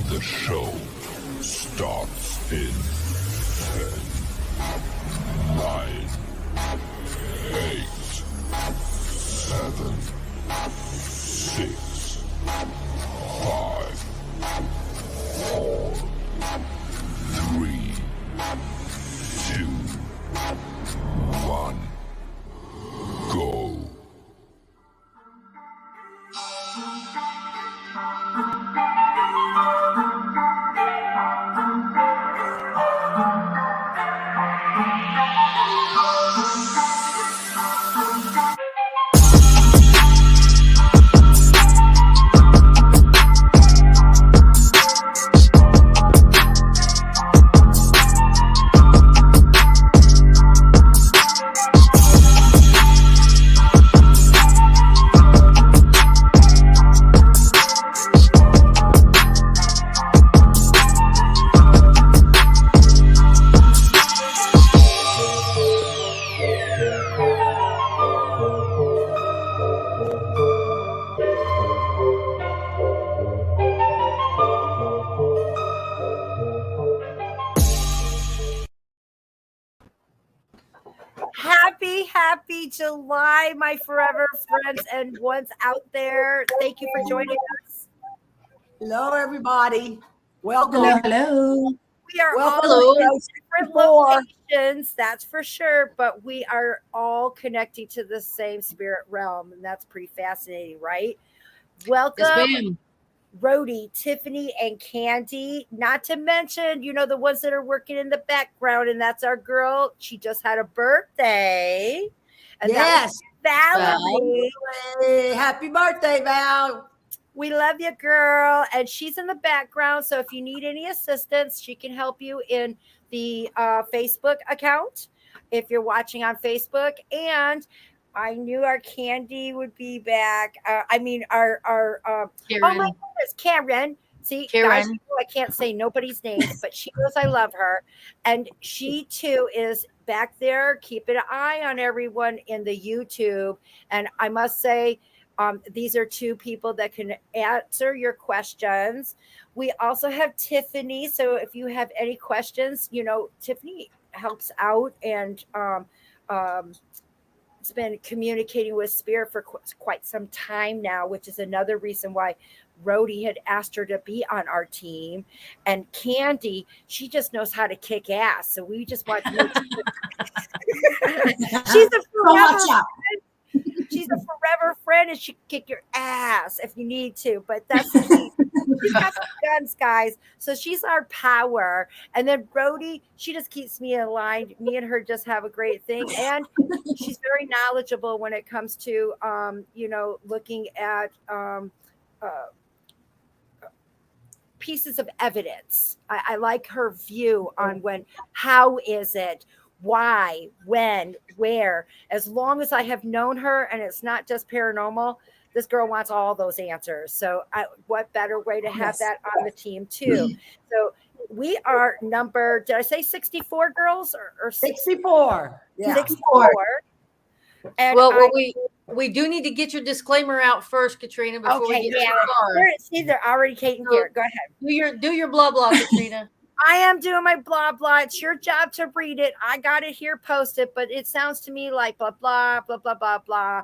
The show starts in 10, 9, 8, 7, 6, 5, 4, 3, 2, 1, go. Happy July, my forever friends and ones out there. Thank you for joining us. Hello, everybody. Welcome. Hello. We are Welcome. all in different locations, that's for sure, but we are all connecting to the same spirit realm, and that's pretty fascinating, right? Welcome. Yes, ma'am. Rody, Tiffany, and Kandi, not to mention, the ones that are working in the background, and that's our girl. She just had a birthday. And yes. Valorie. Hey, happy birthday, Val. We love you, girl. And she's in the background. So if you need any assistance, she can help you in the Facebook account if you're watching on Facebook. And I knew our Kandi would be back. Our Karyn. Oh my goodness, Karyn. See, Karyn. guys, I can't say nobody's names, but she knows I love her. And she too is back there keeping an eye on everyone in the YouTube. And I must say, these are two people that can answer your questions. We also have Tiffany. So if you have any questions, Tiffany helps out and it's been communicating with Spirit for quite some time now, which is another reason why Rody had asked her to be on our team. And Kandi, she just knows how to kick ass. So we just want to she's a forever she's a forever friend, and she can kick your ass if you need to. But that's the key. She's got some guns, guys. So she's our power. And then Rody, she just keeps me in line. Me and her just have a great thing. And she's very knowledgeable when it comes to, looking at pieces of evidence. I like her view on how is it, why, when, where. As long as I have known her and it's not just paranormal, this girl wants all those answers. So what better way to have that on the team too? So we are number, did I say 64 girls or 64? Yeah. 64. And we do need to get your disclaimer out first, Katrina, before we get started. See, they're already taking care. Go ahead. Do your blah blah, Katrina. I am doing my blah blah. It's your job to read it. I got it here posted, but it sounds to me like blah blah blah blah blah blah.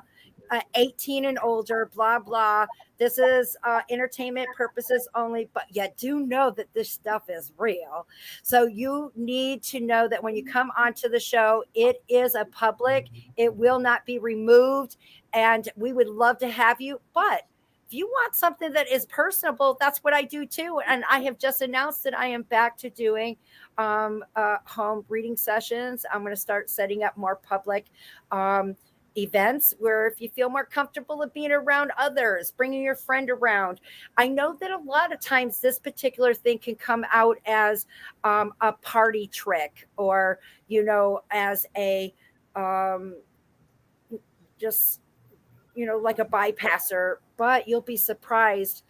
18 and older, blah blah. This is entertainment purposes only, but you do know that this stuff is real. So you need to know that when you come onto the show, it is a public. It will not be removed, and we would love to have you. But if you want something that is personable, that's what I do too. And I have just announced that I am back to doing home reading sessions. I'm going to start setting up more public events where if you feel more comfortable with being around others, bringing your friend around. I know that a lot of times this particular thing can come out as a party trick or, as a like a bypasser, but you'll be surprised.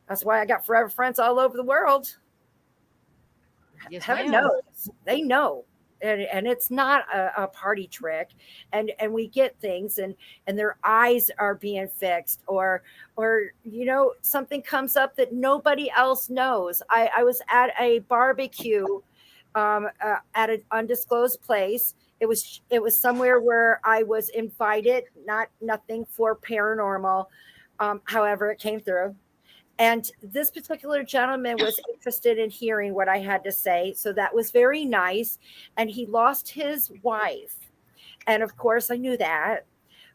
That's why I got forever friends all over the world. Yes, Heaven knows. They know. and it's not a party trick, and we get things, and their eyes are being fixed, or something comes up that nobody else knows. I was at a barbecue at an undisclosed place. It was somewhere where I was invited, nothing for paranormal. However, it came through. And this particular gentleman was interested in hearing what I had to say. So that was very nice. And he lost his wife. And of course, I knew that.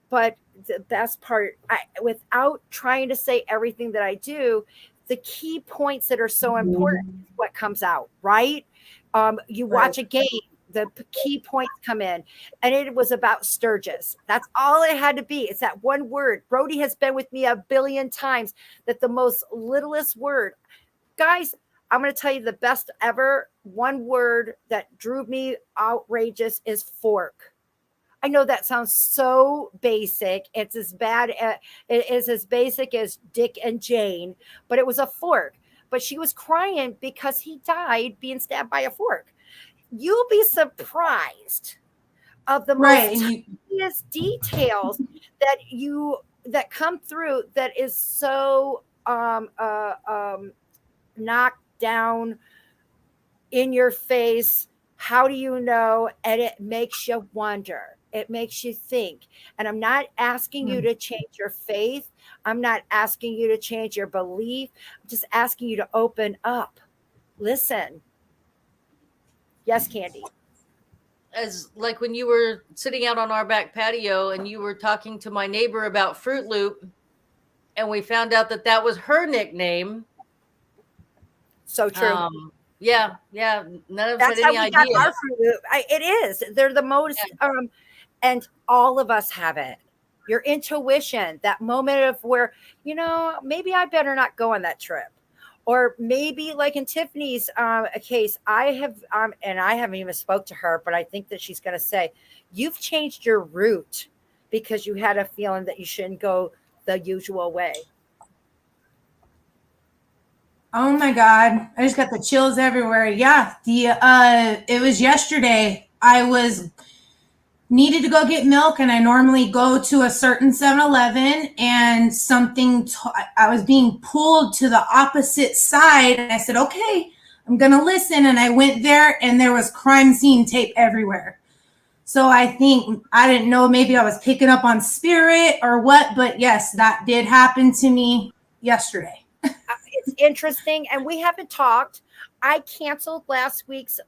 But the best part, without trying to say everything that I do, the key points that are so important is what comes out, right? You watch a game, the key points come in, and it was about Sturgis. That's all it had to be. It's that one word. Rody has been with me a billion times, that the most littlest word. Guys, I'm going to tell you the best ever. One word that drove me outrageous is fork. I know that sounds so basic. It's as bad. It is as basic as Dick and Jane, but it was a fork. But she was crying because he died being stabbed by a fork. You'll be surprised of the most tiniest details that come through, that is so knocked down in your face. How do you know? And it makes you wonder. It makes you think. And I'm not asking you to change your faith. I'm not asking you to change your belief. I'm just asking you to open up. Listen. Yes, Kandi. As like when you were sitting out on our back patio and you were talking to my neighbor about Fruit Loop, and we found out that was her nickname. So true. Yeah. None of us That's had any how we idea. got our Fruit Loop. It is. They're the most, and all of us have it. Your intuition, that moment of where, maybe I better not go on that trip. Or maybe like in Tiffany's case, I have, and I haven't even spoke to her, but I think that she's going to say, you've changed your route because you had a feeling that you shouldn't go the usual way. Oh my God. I just got the chills everywhere. Yeah. It was yesterday. I needed to go get milk, and I normally go to a certain 7-Eleven, and I was being pulled to the opposite side, and I said, okay, I'm going to listen. And I went there, and there was crime scene tape everywhere. So I didn't know, maybe I was picking up on spirit or what, but yes, that did happen to me yesterday. It's interesting, and we haven't talked. I canceled last week's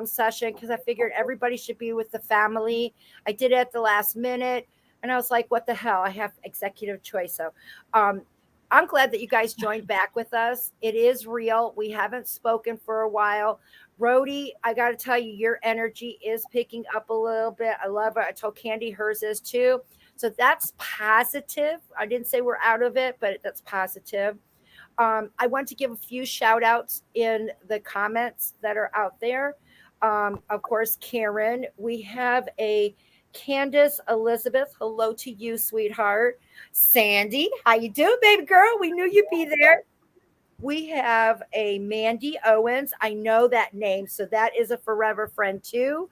session because I figured everybody should be with the family. I did it at the last minute, and I was like, what the hell? I have executive choice. So I'm glad that you guys joined back with us. It is real. We haven't spoken for a while. Rody, I got to tell you, your energy is picking up a little bit. I love it. I told Kandi hers is too. So that's positive. I didn't say we're out of it, but that's positive. I want to give a few shout outs in the comments that are out there. Of course, Karyn, we have a Candace Elizabeth. Hello to you, sweetheart. Sandy, how you doing, baby girl? We knew you'd be there. We have a Mandy Owens. I know that name, so that is a forever friend too.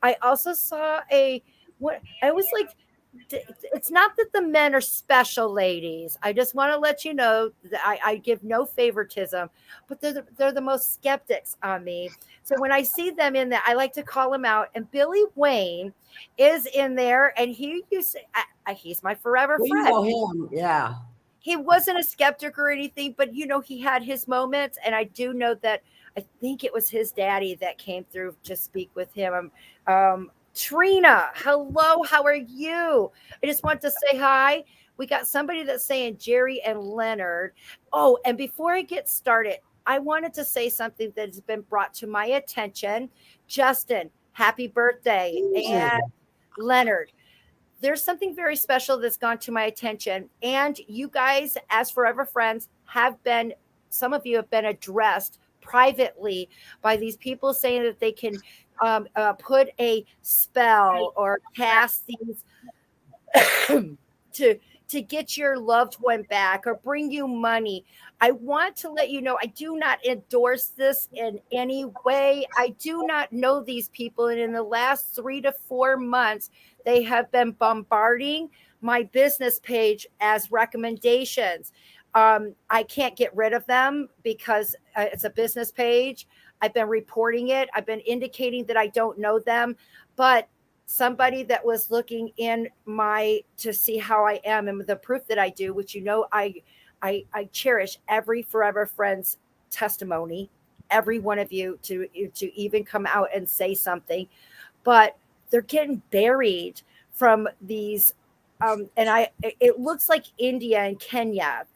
I also saw I was like, it's not that the men are special, ladies. I just want to let you know that I give no favoritism, but they're the most skeptics on me. So when I see them in there, I like to call them out. And Billy Wayne is in there, and he's my forever friend. We know him, yeah. He wasn't a skeptic or anything, but he had his moments, and I do know that I think it was his daddy that came through to speak with him. Trina, hello, how are you? I just want to say hi. We got somebody that's saying Jerry and Leonard. Oh, and before I get started, I wanted to say something that has been brought to my attention. Justin, happy birthday. And Leonard, there's something very special that's gone to my attention. And you guys, as forever friends, some of you have been addressed privately by these people saying that they can put a spell or cast these to to get your loved one back or bring you money. I want to let you know I do not endorse this in any way. I do not know these people. And in the last 3 to 4 months, they have been bombarding my business page as recommendations. I can't get rid of them because it's a business page. I've been reporting it. I've been indicating that I don't know them, but somebody that was looking in to see how I am and the proof that I do, which, I cherish every Forever Friends testimony, every one of you to even come out and say something, but they're getting buried from these. It looks like India and Kenya.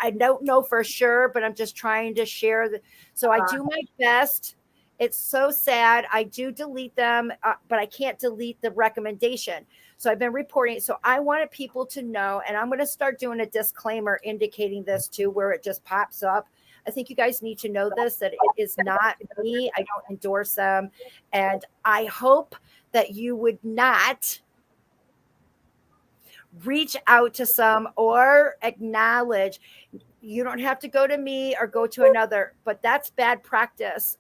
I don't know for sure, but I'm just trying to share. So I do my best. It's so sad. I do delete them, but I can't delete the recommendation. So I've been reporting it. So I wanted people to know, and I'm going to start doing a disclaimer indicating this too, where it just pops up. I think you guys need to know this, that it is not me. I don't endorse them. And I hope that you would not reach out to some or acknowledge. You don't have to go to me or go to another, but that's bad practice.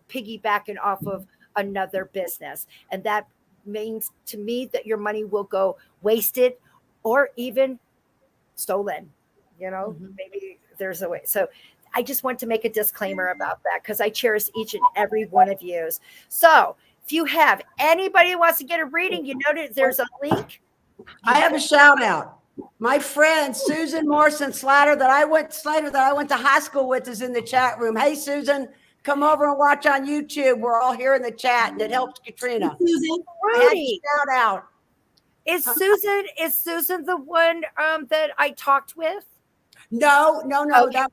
Piggybacking off of another business. And that means to me that your money will go wasted or even stolen. Maybe there's a way. So I just want to make a disclaimer about that because I cherish each and every one of you. So if you have anybody who wants to get a reading, there's a link. I have a shout out. My friend Susan Morrison Slater that I went to high school with is in the chat room. Hey Susan, come over and watch on YouTube. We're all here in the chat, and it helps Katrina. Susan, Rody, shout out. Is Susan the one that I talked with? No. Okay.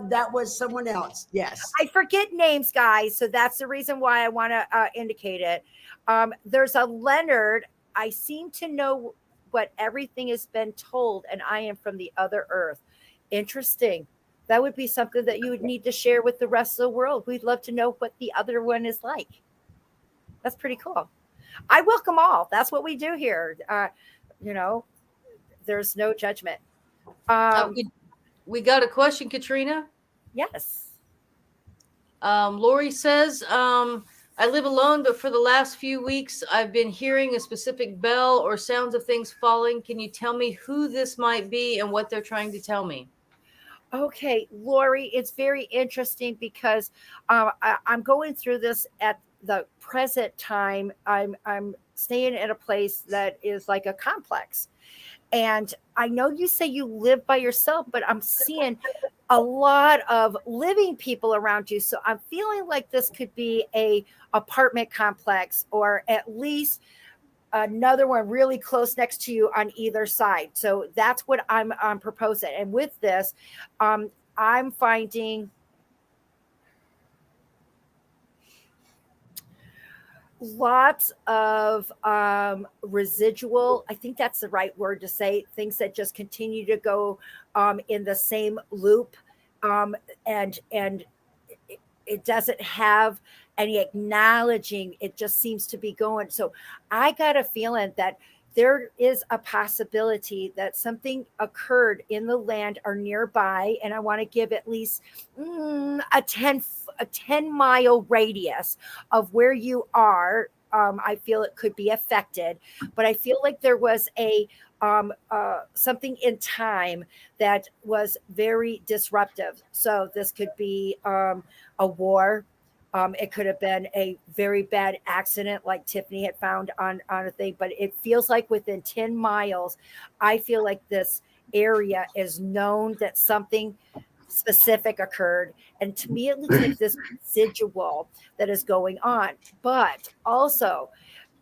That was someone else. Yes. I forget names, guys. So that's the reason why I want to indicate it. There's a Leonard. I seem to know what everything has been told, and I am from the other earth. Interesting. That would be something that you would need to share with the rest of the world. We'd love to know what the other one is like. That's pretty cool. I welcome all. That's what we do here. There's no judgment. We got a question, Katrina. Yes. Lori says, I live alone, but for the last few weeks, I've been hearing a specific bell or sounds of things falling. Can you tell me who this might be and what they're trying to tell me? Okay, Lori, it's very interesting because I'm going through this at the present time. I'm staying at a place that is like a complex. And I know you say you live by yourself, but I'm seeing a lot of living people around you. So I'm feeling like this could be a apartment complex or at least another one really close next to you on either side. So that's what I'm proposing. And with this, I'm finding lots of residual, I think that's the right word to say, things that just continue to go in the same loop, and it doesn't have any acknowledging. It just seems to be going. So I got a feeling that there is a possibility that something occurred in the land or nearby, and I want to give at least a 10-mile radius of where you are. I feel it could be affected, but I feel like there was a something in time that was very disruptive. So this could be a war. It could have been a very bad accident like Tiffany had found on a thing, but it feels like within 10 miles, I feel like this area is known that something specific occurred. And to me, it looks like this residual that is going on. But also,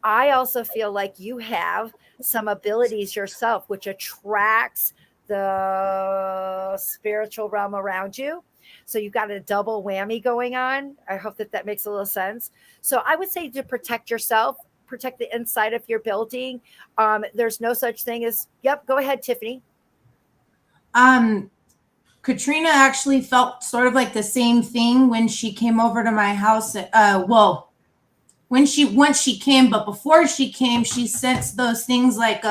I also feel like you have some abilities yourself, which attracts the spiritual realm around you. So you got a double whammy going on. I hope that makes a little sense. So I would say to protect yourself, protect the inside of your building. There's no such thing as, go ahead, Tiffany. Katrina actually felt sort of like the same thing when she came over to my house. Once she came, but before she came, she sensed those things like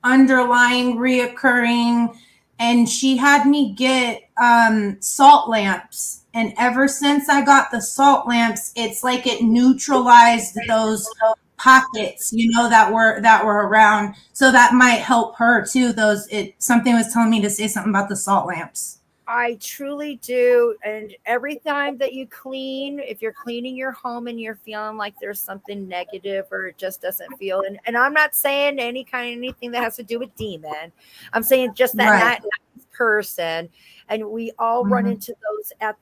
underlying, reoccurring, and she had me get salt lamps. And ever since I got the salt lamps, it's like it neutralized those pockets, that were around. So that might help her too. Something was telling me to say something about the salt lamps. I truly do. And every time that you clean, if you're cleaning your home and you're feeling like there's something negative or it just doesn't feel, and I'm not saying anything that has to do with demon. I'm saying just that Right. not nice person. And we all run into those at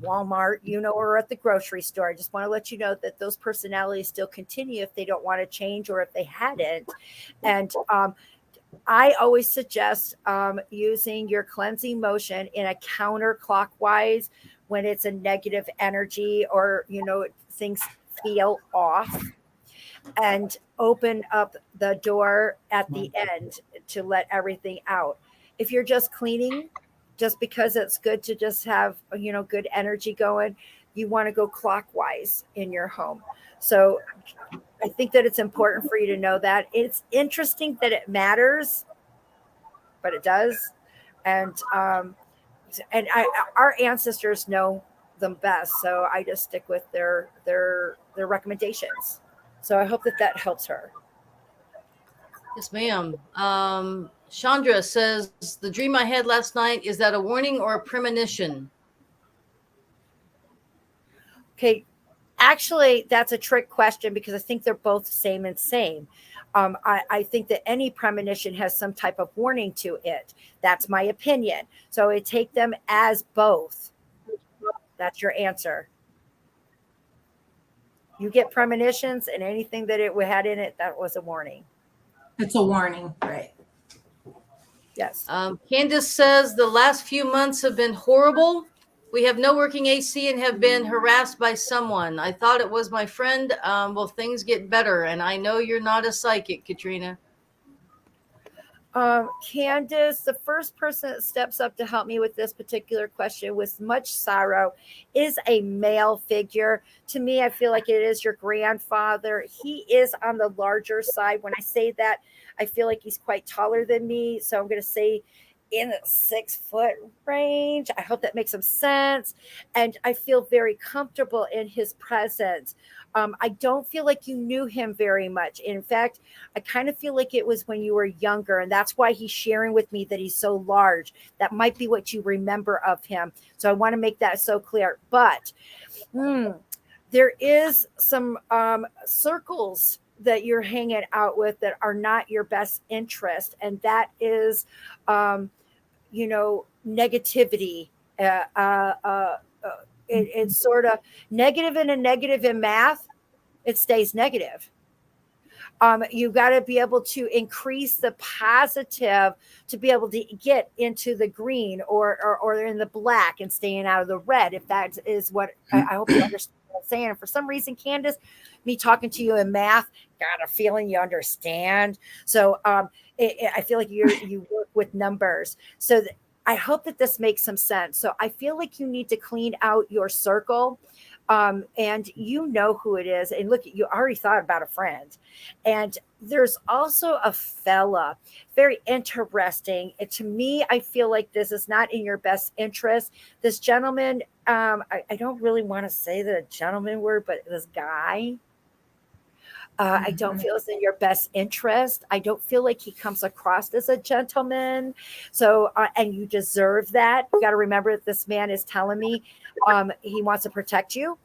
Walmart, or at the grocery store. I just want to let you know that those personalities still continue if they don't want to change or if they hadn't. And I always suggest using your cleansing motion in a counterclockwise when it's a negative energy or, things feel off, and open up the door at the end to let everything out. If you're just cleaning, just because it's good to just have, good energy going, you want to go clockwise in your home. So I think that it's important for you to know that. It's interesting that it matters, but it does. And our ancestors know them best, so I just stick with their recommendations. So I hope that helps her. Yes, ma'am. Chandra says, the dream I had last night, is that a warning or a premonition? Okay. Actually, that's a trick question because I think they're both same and same. I think that any premonition has some type of warning to it. That's my opinion. So I take them as both. That's your answer. You get premonitions, and anything that it had in it, that was a warning. It's a warning, right? Yes. Candace says, the last few months have been horrible. We have no working AC and have been harassed by someone. I thought it was my friend. Will things get better? And I know you're not a psychic, Katrina. Candace, the first person that steps up to help me with this particular question with much sorrow is a male figure. To me, I feel like it is your grandfather. He is on the larger side. When I say that, I feel like he's quite taller than me. So I'm going to say in the 6 foot range. I hope that makes some sense. And I feel very comfortable in his presence. I don't feel like you knew him very much. In fact, I kind of feel like it was when you were younger, and that's why he's sharing with me that he's so large. That might be what you remember of him. So I want to make that so clear. But there is some circles that you're hanging out with that are not your best interest, and that is negativity. It's sort of negative, and a negative in math, it stays negative. You got to be able to increase the positive to be able to get into the green or in the black and staying out of the red. If that is what I hope you understand what I'm saying. And for some reason, Candace, me talking to you in math, got a feeling you understand. So I feel like you work with numbers. So I hope that this makes some sense. So I feel like you need to clean out your circle. And you know who it is. And look, you already thought about a friend. And there's also a fella, very interesting. And to me, I feel like this is not in your best interest. This gentleman, I don't really want to say the gentleman word, but this guy, I don't feel it's in your best interest. I don't feel like he comes across as a gentleman. So, and you deserve that. You got to remember that this man is telling me he wants to protect you.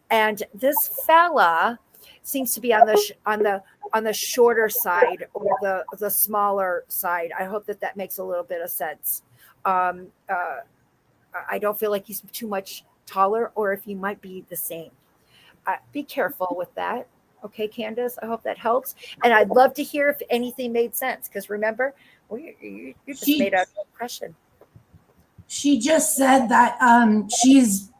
And this fella seems to be on the shorter side or the smaller side. I hope that makes a little bit of sense. I don't feel like he's too much taller, or if he might be the same. Be careful with that. Okay, Candace, I hope that helps. And I'd love to hear if anything made sense, because remember, you just made an impression. She just said that she's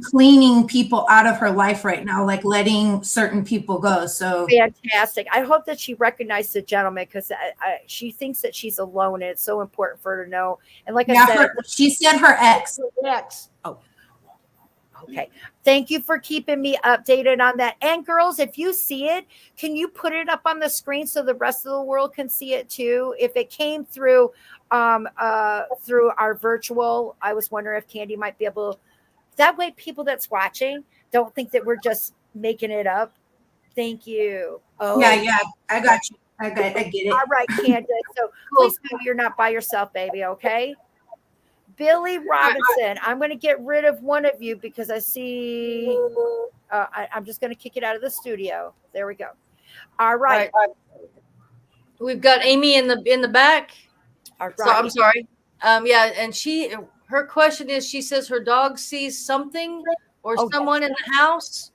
cleaning people out of her life right now, like letting certain people go. So fantastic. I hope that she recognized the gentleman, because she thinks that she's alone, and it's so important for her to know. And like I said, she said her ex. Ex. Oh. Okay. Thank you for keeping me updated on that. And girls, if you see it, can you put it up on the screen so the rest of the world can see it too? If it came through through our virtual, I was wondering if Kandi might be able, that way people that's watching don't think that we're just making it up. Thank you. Oh Yeah, I got you. I get it. all right, Candace. So please know you're not by yourself, baby, okay? Billy Robinson, I'm going to get rid of one of you because I see. I'm just going to kick it out of the studio. There we go. All right. We've got Amy in the back. All right. So I'm sorry. Yeah, and her question is, she says her dog sees something or someone in the house.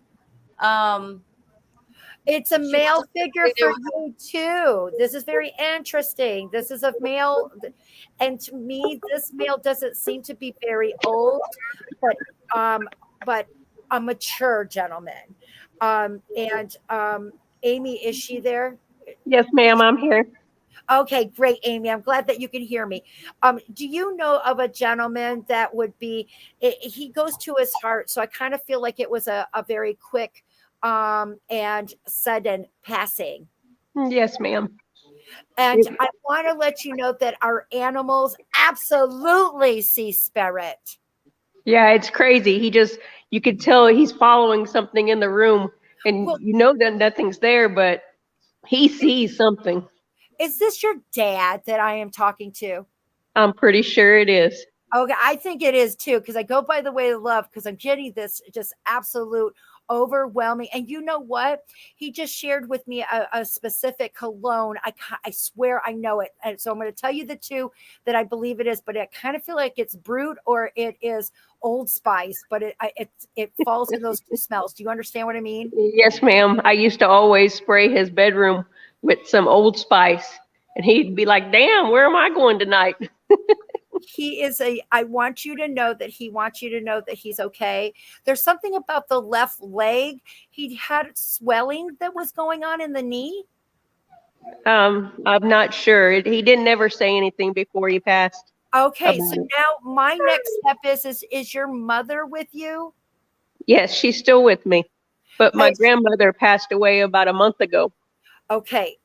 It's a male figure for you too. This is very interesting. This is a male, and to me, this male doesn't seem to be very old, but a mature gentleman. Amy, is she there? Yes, ma'am, I'm here. Okay, great, Amy. I'm glad that you can hear me. Do you know of a gentleman that would be? He goes to his heart, so I kind of feel like it was a very quick and sudden passing. Yes, ma'am. And I want to let you know that our animals absolutely see spirit. Yeah, it's crazy. You could tell he's following something in the room, and you know that nothing's there, but he sees something. Is this your dad that I am talking to? I'm pretty sure it is. Okay, I think it is too, because I go by the way of love, because I'm getting this just absolute overwhelming. And you know what? He just shared with me a specific cologne. I swear I know it. And so I'm going to tell you the two that I believe it is, but I kind of feel like it's Brute or it is Old Spice, but it falls in those two smells. Do you understand what I mean? Yes, ma'am. I used to always spray his bedroom with some Old Spice, and he'd be like, damn, where am I going tonight? I want you to know that he wants you to know that he's okay. There's something about the left leg. He had swelling that was going on in the knee. I'm not sure. He didn't ever say anything before he passed. Okay, so now my next step is your mother with you? Yes, she's still with me, but my grandmother passed away about a month ago. Okay,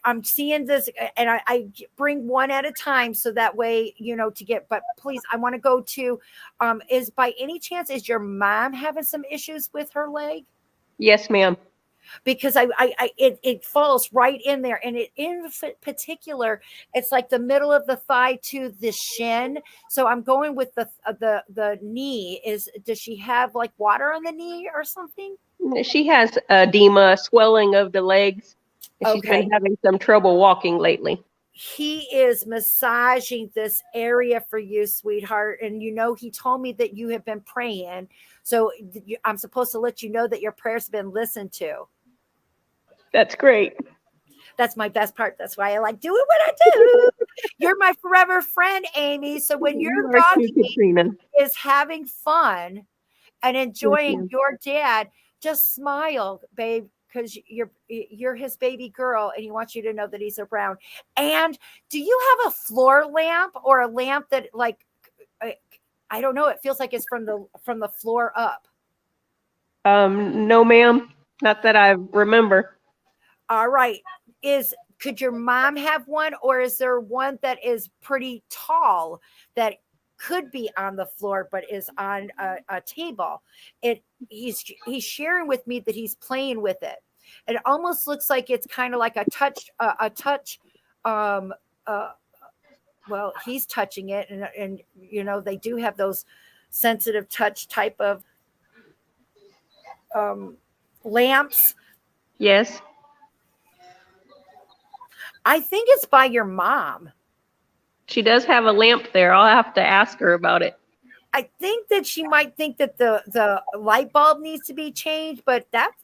I'm seeing this, and I bring one at a time so that way, but please, I want to go to, is by any chance, is your mom having some issues with her leg? Yes, ma'am. Because it falls right in there, and in particular, it's like the middle of the thigh to the shin. So I'm going with the knee. Does she have like water on the knee or something? She has edema, swelling of the legs. She's been having some trouble walking lately. He is massaging this area for you, sweetheart. And he told me that you have been praying. So I'm supposed to let you know that your prayers have been listened to. That's great. That's my best part. That's why I like doing what I do. You're my forever friend, Amy. So when your doggy is having fun and enjoying your dad, just smile, babe, because you're his baby girl, and he wants you to know that he's around. And do you have a floor lamp or a lamp that, like, I don't know, it feels like it's from the floor up? No, ma'am, not that I remember. All right. Could your mom have one, or is there one that is pretty tall that could be on the floor but is on a table? He's sharing with me that he's playing with it. It almost looks like it's kind of like a touch. Well, he's touching it, and they do have those sensitive touch type of lamps. Yes. I think it's by your mom. She does have a lamp there. I'll have to ask her about it. I think that she might think that the light bulb needs to be changed, but that's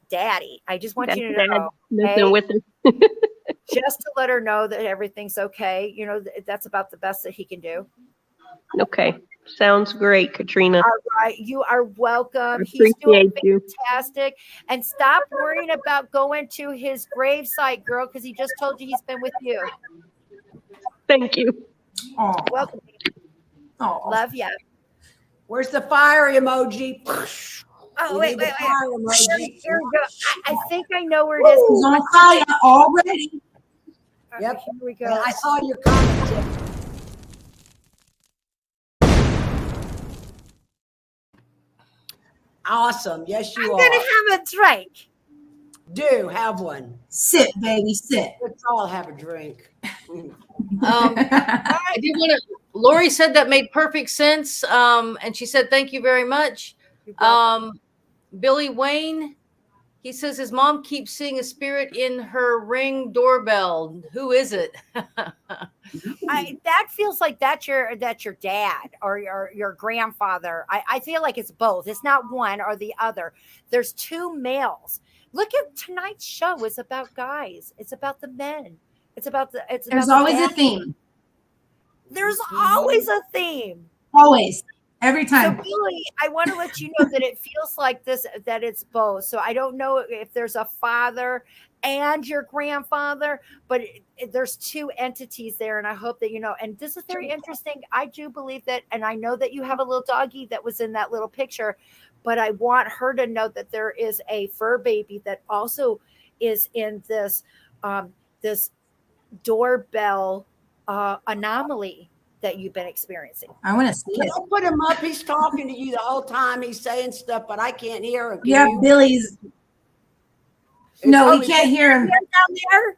daddy. I just want you to know. Nothing with her. Just to let her know that everything's okay. That's about the best that he can do. Okay. Sounds great, Katrina. All right. You are welcome. He's doing fantastic. And stop worrying about going to his grave site, girl, because he just told you he's been with you. Thank you. Oh, welcome. Oh, love ya. Where's the fire emoji? Oh, We wait, need the wait, fire wait. emoji. Here we go. I think I know where it is. He's on fire already. Yep. Here we And go. I saw your comment, Tiff. Awesome. Yes, I'm you going are. to have a drink. Do have one. Sit, baby, sit. Let's all have a drink. I did want to. Lori said that made perfect sense. And she said, thank you very much. Billy Wayne, he says his mom keeps seeing a spirit in her Ring doorbell. Who is it? That feels like that's your dad or your grandfather. I feel like it's both. It's not one or the other. There's two males. Look at tonight's show. It's about guys. It's about the men. It's about the. There's always a theme. There's always a theme. Always. Every time. So Billy, I want to let you know that it feels like this, that it's both. So I don't know if there's a father and your grandfather, but there's two entities there. And I hope that you know, and this is very interesting. I do believe that, and I know that you have a little doggy that was in that little picture, but I want her to know that there is a fur baby that also is in this, this doorbell anomaly that you've been experiencing. I want to see it. Don't put him up. He's talking to you the whole time. He's saying stuff, but I can't hear him. Can Yeah, you? Billy's. No, we can't hear him. Down there.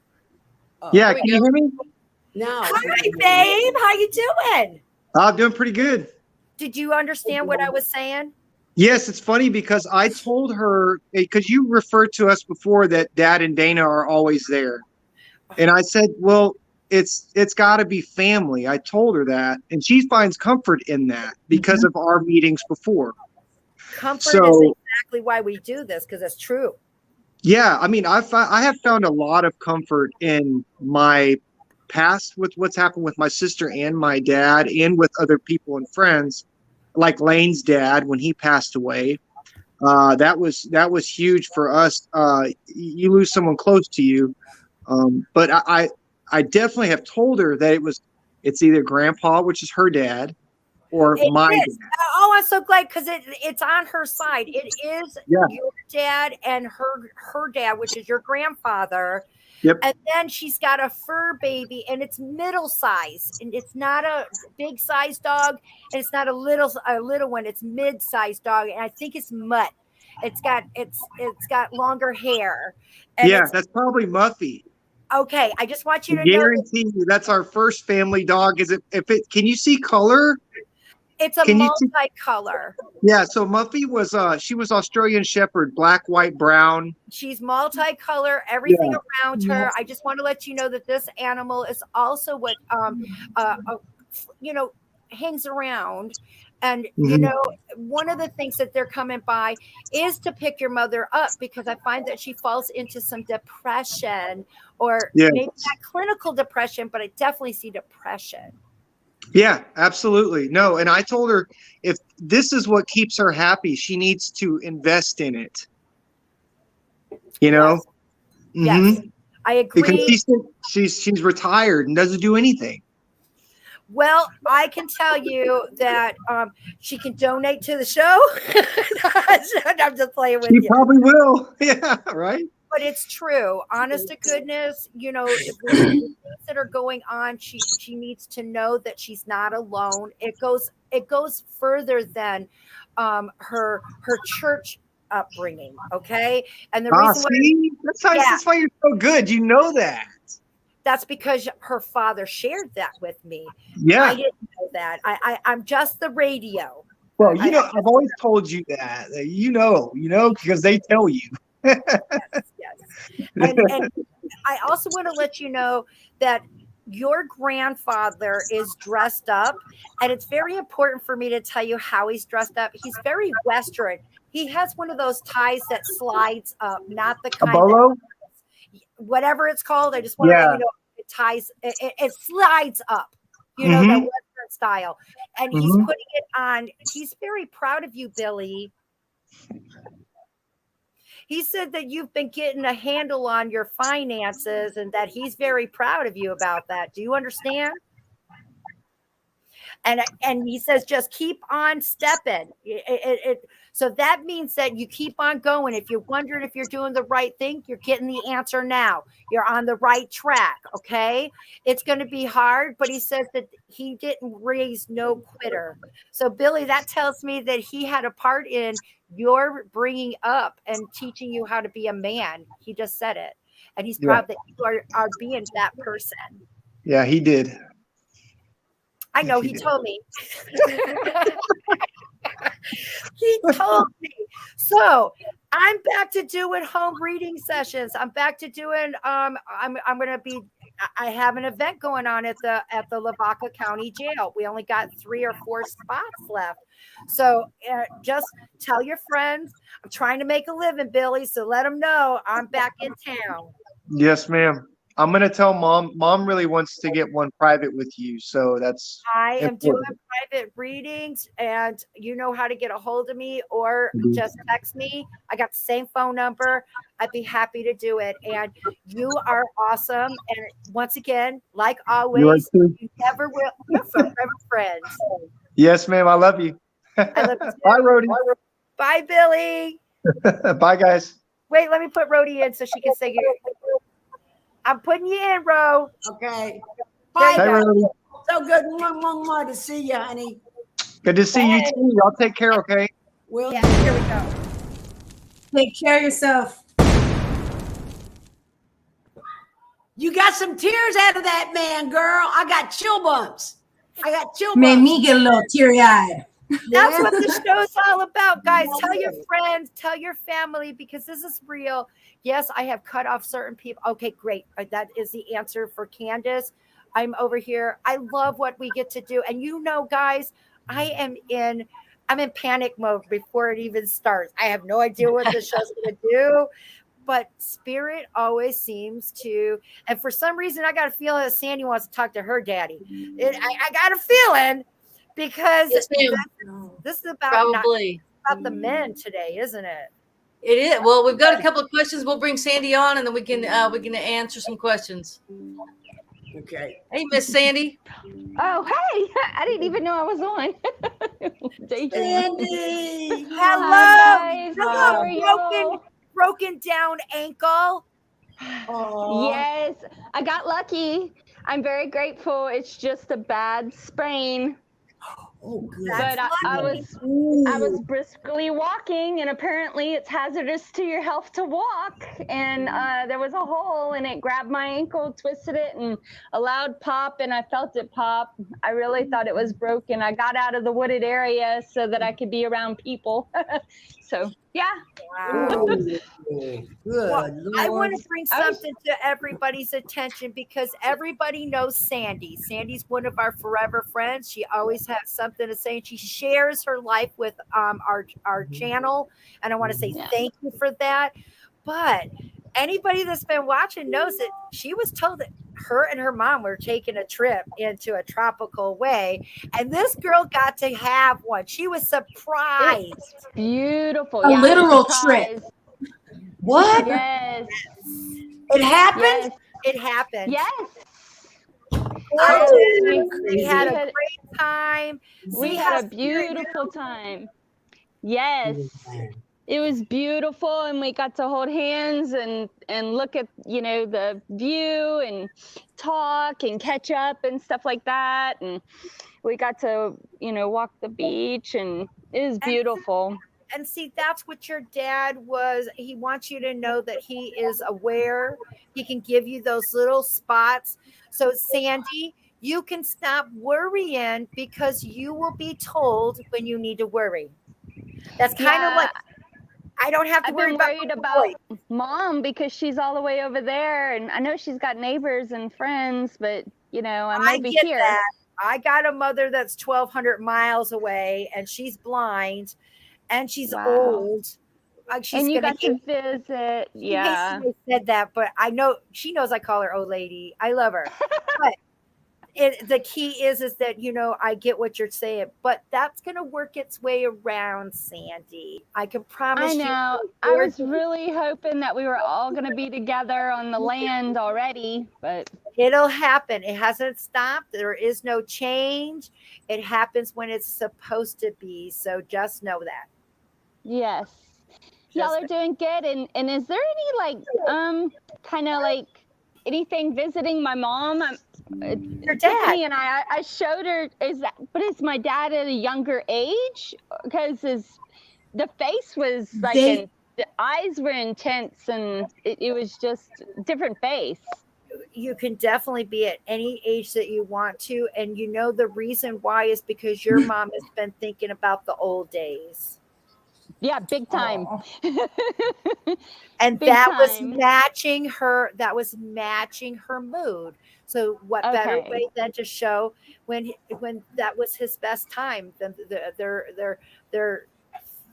Oh, Yeah, can you hear me? No. Hi, babe. How you doing? I'm doing pretty good. Did you understand what I was saying? Yes, it's funny because I told her, because you referred to us before that Dad and Dana are always there. And I said, well, it's got to be family. I told her that. And she finds comfort in that because of our meetings before. Comfort So, is exactly why we do this, because it's true. Yeah, I mean, I have found a lot of comfort in my past with what's happened with my sister and my dad and with other people and friends, like Lane's dad when he passed away. That was huge for us. You lose someone close to you, but I definitely have told her that it's either Grandpa, which is her dad, or It my is. dad. Oh, I'm so glad because it's on her side. It is Yeah. your dad and her dad, which is your grandfather. Yep. And then she's got a fur baby, and it's middle size, and it's not a big size dog, and it's not a little one. It's mid sized dog, and I think it's mutt. It's got longer hair. And Yeah, that's probably Muffy. okay. I just want you to know Guarantee you that's our first family dog. Can you see color? it's a Can you see- multicolor. Yeah, so Muffy was she was Australian Shepherd, black, white, brown. She's multicolor, everything around her. I just want to let you know that this animal is also what hangs around. And you know, one of the things that they're coming by is to pick your mother up, because I find that she falls into some depression, or maybe not clinical depression, but I definitely see depression. Yeah, absolutely. No, and I told her if this is what keeps her happy, she needs to invest in it. You know? Yes, I agree. Because she's retired and doesn't do anything. Well, I can tell you that she can donate to the show. I'm just playing with you. She probably will. Yeah, right. But it's true. Honest to goodness, you know, the things that are going on, she needs to know that she's not alone. It goes further than her church upbringing. Okay, and the reason that's why you're so good. You know that. That's because her father shared that with me. Yeah, I didn't know that. I'm just the radio. Well, I've always told you that. You know, because they tell you. Yes. And I also want to let you know that your grandfather is dressed up, and it's very important for me to tell you how he's dressed up. He's very Western. He has one of those ties that slides up, not the kind of whatever it's called. I just want to let you know it ties, it slides up, you know, that Western style. And he's putting it on. He's very proud of you, Billy. He said that you've been getting a handle on your finances and that he's very proud of you about that. Do you understand? And he says, just keep on stepping. So that means that you keep on going. If you're wondering if you're doing the right thing, you're getting the answer now. You're on the right track. Okay. It's going to be hard, but he says that he didn't raise no quitter. So Billy, that tells me that he had a part in your bringing up and teaching you how to be a man. He just said it. And he's proud that you are being that person. Yeah, he did. I know he told me. He told me. So I'm back to doing home reading sessions. I'm back to doing I'm gonna be I have an event going on at the Lavaca County Jail. We only got 3 or 4 spots left. So just tell your friends. I'm trying to make a living, Billy. So let them know I'm back in town. Yes, ma'am. I'm gonna tell mom. Mom really wants to get one private with you, so that's. I am important. doing private readings, and you know how to get a hold of me, or just text me. I got the same phone number. I'd be happy to do it. And you are awesome. And once again, like always, you never will. You're forever friends. Yes, ma'am. I love you. I love you too. Bye, Rody. Bye, Billy. Bye, guys. Wait, let me put Rody in so she can say you. I'm putting you in, Ro. Okay. Bye, Hey, Rody. So good to see you, honey. Good to see you too. Y'all take care, okay? Will Yeah, here we go. Take care of yourself. You got some tears out of that man, girl. I got chill bumps. Made me get a little teary-eyed. That's what the show's all about, guys. Tell your friends, tell your family, because this is real. Yes, I have cut off certain people. Okay, great. That is the answer for Candace. I'm over here. I love what we get to do. And you know, guys, I'm in panic mode before it even starts. I have no idea what the show's going to do. But Spirit always seems to, and for some reason, I got a feeling that Sandy wants to talk to her daddy. I got a feeling, because Yes, this is about probably about the men today, isn't it? it is. Well, we've got a couple of questions. We'll bring Sandy on, and then we can answer some questions. Okay. Hey, Miss Sandy. Oh, hey! I didn't even know I was on. Sandy. Hello, Hi, guys. How are hello, you? broken down ankle. Oh. Yes, I got lucky. I'm very grateful. It's just a bad sprain. Oh, good. But I was briskly walking, and apparently it's hazardous to your health to walk. And there was a hole, and it grabbed my ankle, twisted it, and a loud pop, and I felt it pop. I really thought it was broken. I got out of the wooded area so that I could be around people. So, yeah. Wow. Good. Well, I want Lord. to bring something to everybody's attention, because everybody knows Sandy. Sandy's one of our forever friends. She always has something to say, and she shares her life with our channel. And I want to say thank you for that. But anybody that's been watching knows that she was told that her and her mom were taking a trip into a tropical way, and this girl got to have one. She was surprised. It's beautiful. A literal trip. What? Yes. It happened? Yes. It happened. Yes. We had a great time. We had a beautiful time. Yes. It was beautiful, and we got to hold hands and look at, the view and talk and catch up and stuff like that. And we got to, walk the beach, and it was beautiful. And see, that's what your dad was. He wants you to know that he is aware. He can give you those little spots. So, Sandy, you can stop worrying, because you will be told when you need to worry. That's kind of like, I don't have to I've worry been worried about Mom, because she's all the way over there, and I know she's got neighbors and friends, but I'm over here. That. I got a mother that's 1,200 miles away, and she's blind, and she's old. And you got to visit. Yeah. I said that, but I know she knows I call her old lady. I love her. But the key is that I get what you're saying, but that's going to work its way around, Sandy. I can promise I you. know. I was really hoping that we were all going to be together on the land already, but It'll happen. It hasn't stopped. There is no change. It happens when it's supposed to be. So just know that. yes. Y'all are doing good. And is there any kind of like anything visiting my mom? Your dad. Tiffany and I showed her, but is my dad at a younger age? Because the face was like, the eyes were intense, and it was just different face. You can definitely be at any age that you want to. And the reason why is because your mom has been thinking about the old days. Yeah, big time. And Big that time. was matching her mood. So what better Okay. way than to show when that was his best time than their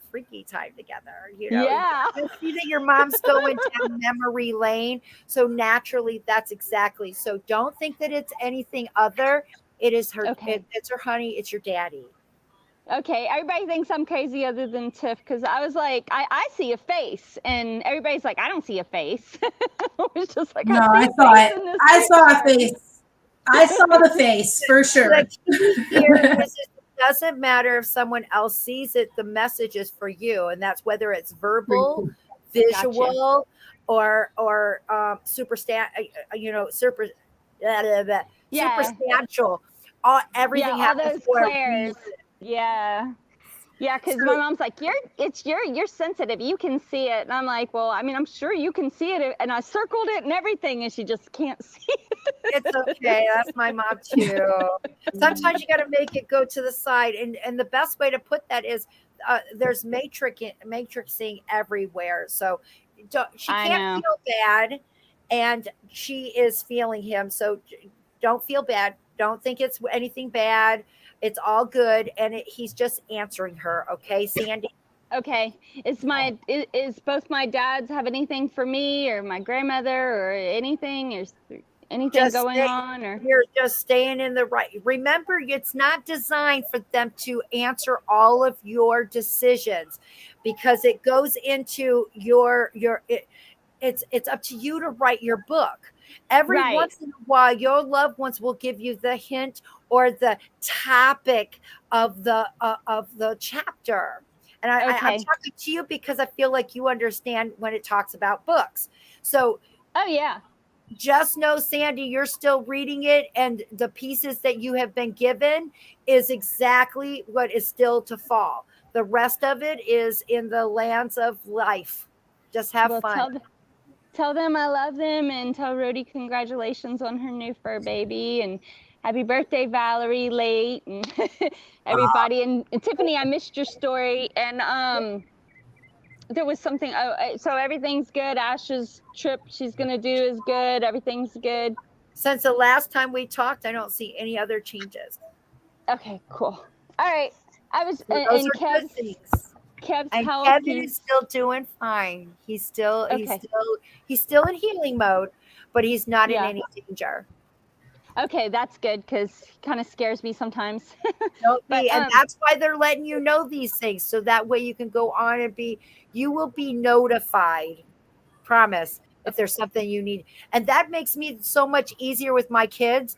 freaky time together, Yeah. You see that your mom's going down memory lane. So naturally that's exactly. So don't think that it's anything other. It is her. Okay. It's her honey. It's your daddy. Okay, everybody thinks I'm crazy other than Tiff, because I was like, I see a face, and everybody's like, I don't see a face. I was just like, No, I saw it. I saw a face. I saw the face for sure. The key here is it doesn't matter if someone else sees it. The message is for you, and that's whether it's verbal, visual, or superstantial. Everything all those happens for a clairs. reason. Yeah, because my mom's like, you're sensitive. You can see it, and I'm like, well, I mean, I'm sure you can see it, and I circled it and everything, and she just can't see it. It's okay. That's my mom too. Sometimes you got to make it go to the side, and the best way to put that is there's matrixing everywhere. So she can't feel bad, and she is feeling him. So don't feel bad. Don't think it's anything bad. It's all good, and he's just answering her. Okay, Sandy? Okay. Is both my dads have anything for me, or my grandmother, or anything, or anything Just going on? Or you're just staying in the right. Remember, it's not designed for them to answer all of your decisions, because it goes into it's up to you to write your book. Every once in a while, your loved ones will give you the hint or the topic of the chapter. And I'm talking to you because I feel like you understand when it talks about books. So, just know, Sandy, you're still reading it, and the pieces that you have been given is exactly what is still to fall. The rest of it is in the lands of life. Just have fun. Tell them I love them, and tell Rody congratulations on her new fur baby, and happy birthday, Valorie, late, and everybody. And Tiffany, I missed your story, and there was something. So everything's good. Ash's trip she's gonna do is good. Everything's good. Since the last time we talked, I don't see any other changes. Okay, cool. All right. I was Those are good things. Kev's and health. Kevin is still doing fine. He's still in healing mode, but he's not in any danger. Okay, that's good, because he kind of scares me sometimes. And that's why they're letting you know these things, so that way you can go on and you will be notified. Promise. If there's something you need. And that makes me so much easier with my kids.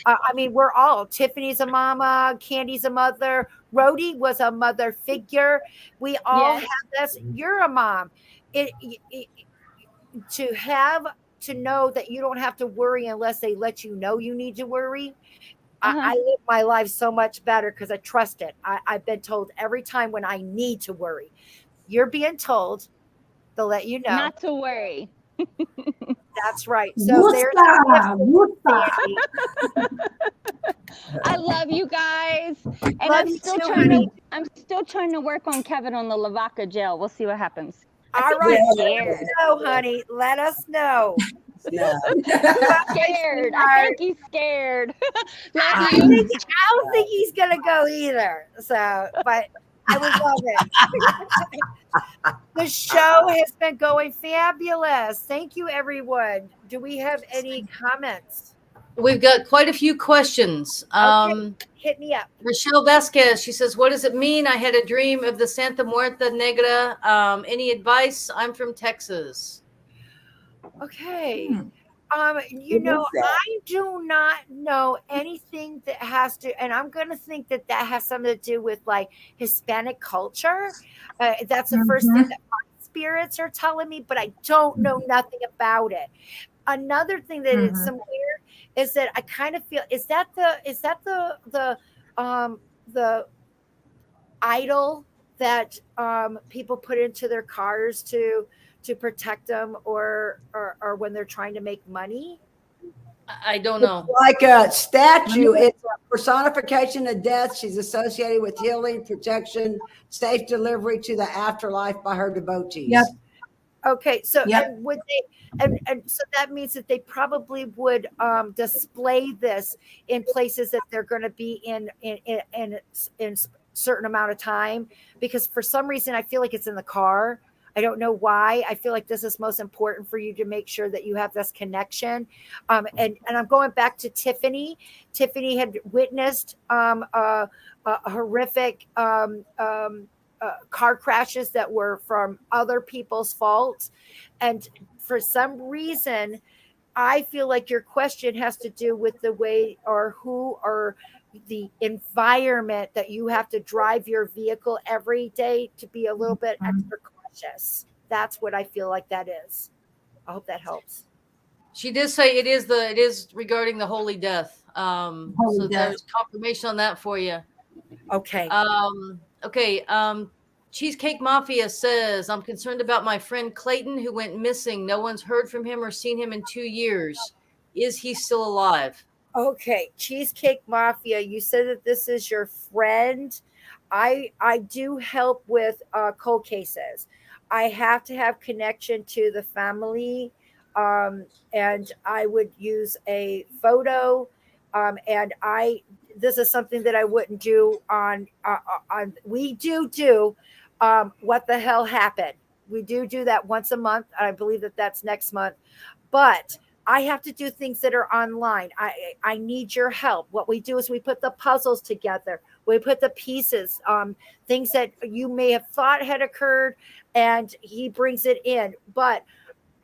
I mean, we're all, Tiffany's a mama, Kandi's a mother, Rody was a mother figure. We all have this. You're a mom. To know that you don't have to worry unless they let you know you need to worry. I live my life so much better because I trust it. I've been told every time when I need to worry. You're being told, they'll let you know. Not to worry. That's right. So there's I love you guys. And I'm still trying to work on Kevin on the Lavaca gel. We'll see what happens. All right. Let us know, honey. Let us know. Scared. I think he's scared. I don't think he's gonna go either. So, but I would love it. The show has been going fabulous. Thank you, everyone. Do we have any comments? We've got quite a few questions. Okay, hit me up. Rochelle Vasquez, she says, what does it mean? I had a dream of the Santa Muerta Negra. Any advice? I'm from Texas. Okay. Hmm. You What know, is that? I do not know anything that has to, and I'm going to think that that has something to do with like Hispanic culture. That's the first thing Mhm. that my spirits are telling me, but I don't know nothing about it. Another thing that it's Mhm. some weird is that I kind of feel is that the idol that people put into their cars to protect them or when they're trying to make money. I don't know. Like a statue, Let me- it's a personification of death. She's associated with healing, protection, safe delivery to the afterlife by her devotees. Yep. Okay, so Yep. and would they and so that means that they probably would display this in places that they're going to be in certain amount of time, because for some reason I feel like it's in the car. I don't know why. I feel like this is most important for you to make sure that you have this connection. And I'm going back to Tiffany. Tiffany had witnessed a horrific car crashes that were from other people's faults. And for some reason, I feel like your question has to do with the way or who or the environment that you have to drive your vehicle every day to be a little bit extra cautious. That's what I feel like that is. I hope that helps. She did say it is regarding the holy death. Holy So death. there's confirmation on that for you. Okay. Okay. Cheesecake Mafia says, I'm concerned about my friend Clayton who went missing. No one's heard from him or seen him in 2 years. Is he still alive? Okay, Cheesecake Mafia, you said that this is your friend. I do help with cold cases. I have to have connection to the family, and I would use a photo. And I this is something that I wouldn't do on. We do what the hell happened. We do that once a month. I believe that that's next month, but I have to do things that are online. I need your help. What we do is we put the puzzles together. We put the pieces, things that you may have thought had occurred, and he brings it in. But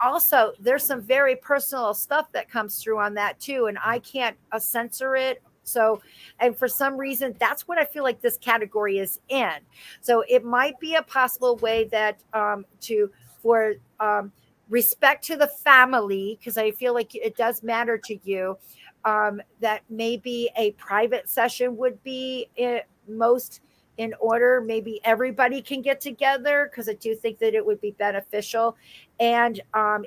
also, there's some very personal stuff that comes through on that too, and I can't censor it. So, and for some reason, that's what I feel like this category is in. So, it might be a possible way that for respect to the family, because I feel like it does matter to you, that maybe a private session would be most in order. Maybe everybody can get together, because I do think that it would be beneficial. And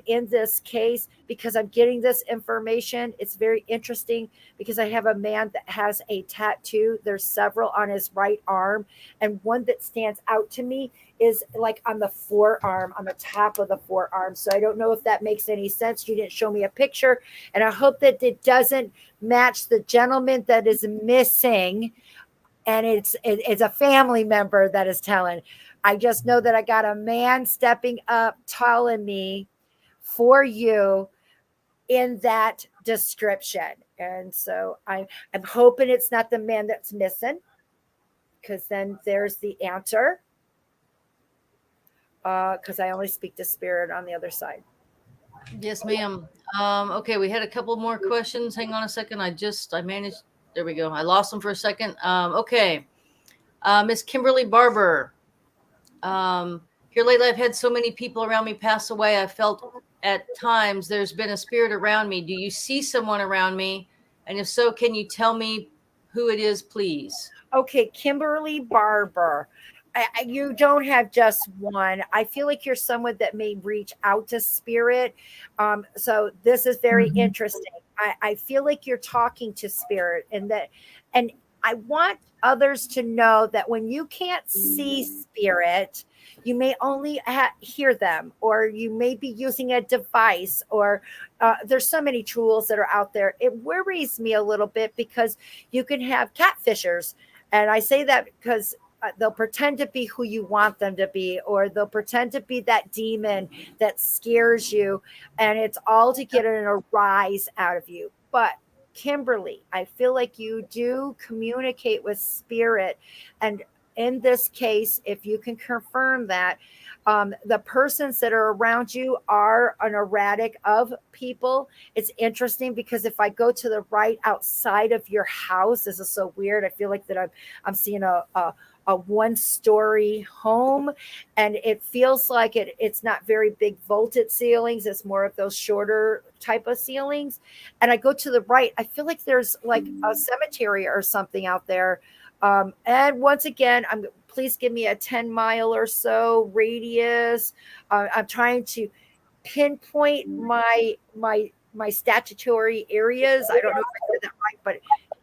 in this case, because I'm getting this information, it's very interesting because I have a man that has a tattoo. There's several on his right arm, and one that stands out to me is like on the forearm, on the top of the forearm. So I don't know if that makes any sense. You didn't show me a picture, and I hope that it doesn't match the gentleman that is missing. And it's a family member that is telling. I just know that I got a man stepping up, telling me for you in that description. And so I'm hoping it's not the man that's missing, because then there's the answer. Because I only speak to spirit on the other side. Yes, ma'am. Okay, we had a couple more questions. Hang on a second. I managed. There we go. I lost them for a second. Okay. Miss Kimberly Barber. Here lately, I've had so many people around me pass away. I felt at times there's been a spirit around me. Do you see someone around me? And if so, can you tell me who it is, please? Okay, Kimberly Barber. You don't have just one. I feel like you're someone that may reach out to spirit. So this is very interesting. I feel like you're talking to spirit, and I want others to know that when you can't see spirit, you may only hear them, or you may be using a device, or there's so many tools that are out there. It worries me a little bit because you can have catfishers. And I say that because they'll pretend to be who you want them to be, or they'll pretend to be that demon that scares you. And it's all to get a rise out of you. But Kimberly, I feel like you do communicate with spirit. And in this case, if you can confirm that, the persons that are around you are an erratic of people. It's interesting because if I go to the right outside of your house, this is so weird. I feel like that I'm seeing a one-story home, and it feels like it's not very big vaulted ceilings. It's more of those shorter type of ceilings. And I go to the right, I feel like there's like a cemetery or something out there. And once again, please give me a 10-mile or so radius. I'm trying to pinpoint my statutory areas. I don't know if I said that right, but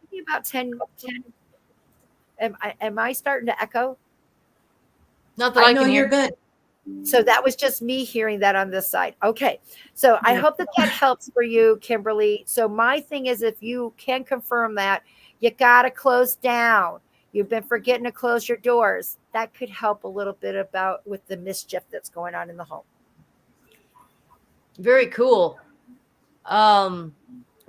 maybe about 10. Am I starting to echo? Not that I know can you're hear. good. So that was just me hearing that on this side. Okay. So I hope that helps for you, Kimberly. So my thing is, if you can confirm that, you got to close down. You've been forgetting to close your doors. That could help a little bit with the mischief that's going on in the home. Very cool.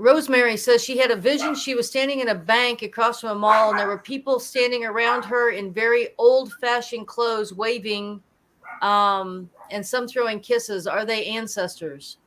Rosemary says she had a vision. She was standing in a bank across from a mall, and there were people standing around her in very old-fashioned clothes, waving, and some throwing kisses. Are they ancestors?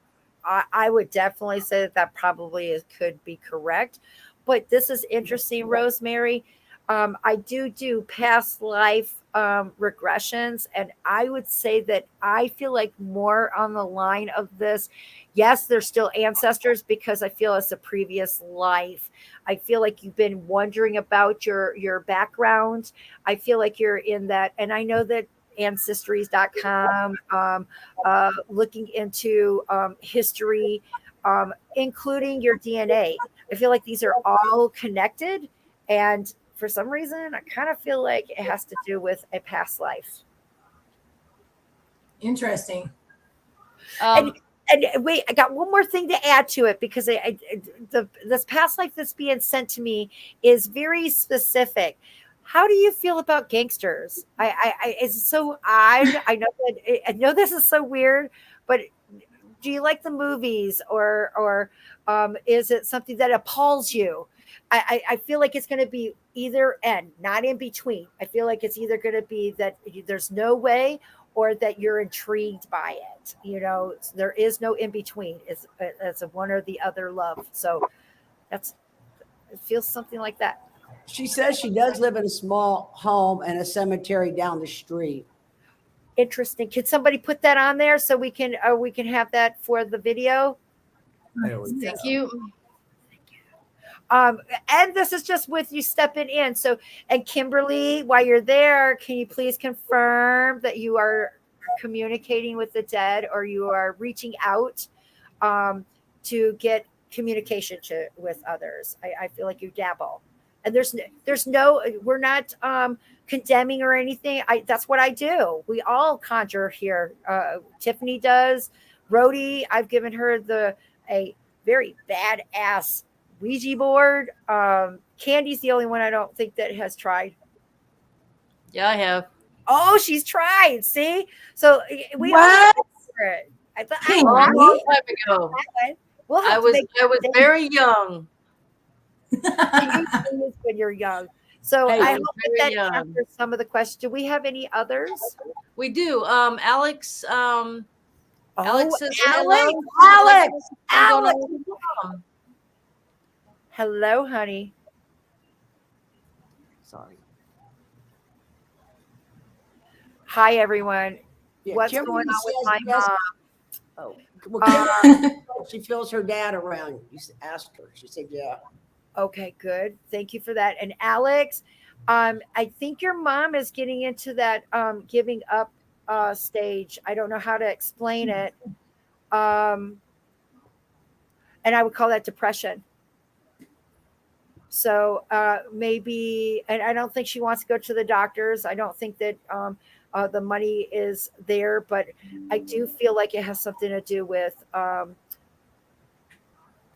I would definitely say that probably could be correct. But this is interesting, Rosemary. I do past life regressions, and I would say that I feel like more on the line of this. Yes, they're still ancestors because I feel it's a previous life. I feel like you've been wondering about your background. I feel like you're in that, and I know that ancestries.com, looking into history, including your DNA. I feel like these are all connected, and for some reason, I kind of feel like it has to do with a past life. Interesting. And wait, I got one more thing to add to it, because this past life that's being sent to me is very specific. How do you feel about gangsters? It's so odd. I know this is so weird, but do you like the movies, or is it something that appalls you? I feel like it's going to be either end, not in between. I feel like it's either going to be that there's no way, or that you're intrigued by it. There is no in between. It's a one or the other love. So it feels something like that. She says she does live in a small home and a cemetery down the street. Interesting. Can somebody put that on there so we can have that for the video? Thank you. And this is just with you stepping in. So, and Kimberly, while you're there, can you please confirm that you are communicating with the dead, or you are reaching out to get communication with others? I feel like you dabble. And there's no, we're not condemning or anything. That's what I do. We all conjure here. Tiffany does. Rody, I've given her a very badass Ouija board. Kandi's the only one I don't think that has tried. Yeah, I have. Oh, she's tried. See, so we What? all it. I thought Hey, A long time ago. we'll have I to was make very young. when you're young. So Hey, I I hope was very that young. answers some of the questions. Do we have any others? We do. Alex. Alex says Alex, hello. Alex. Hello, honey. Sorry. Hi, everyone. Yeah, What's Kimberly going on with says my yes. mom? Oh, well, Kimberly, she feels her dad around. You asked her. She said, "Yeah." Okay, good. Thank you for that. And Alex, I think your mom is getting into that giving up stage. I don't know how to explain it. And I would call that depression. So maybe, and I don't think she wants to go to the doctors. I don't think that the money is there, but I do feel like it has something to do with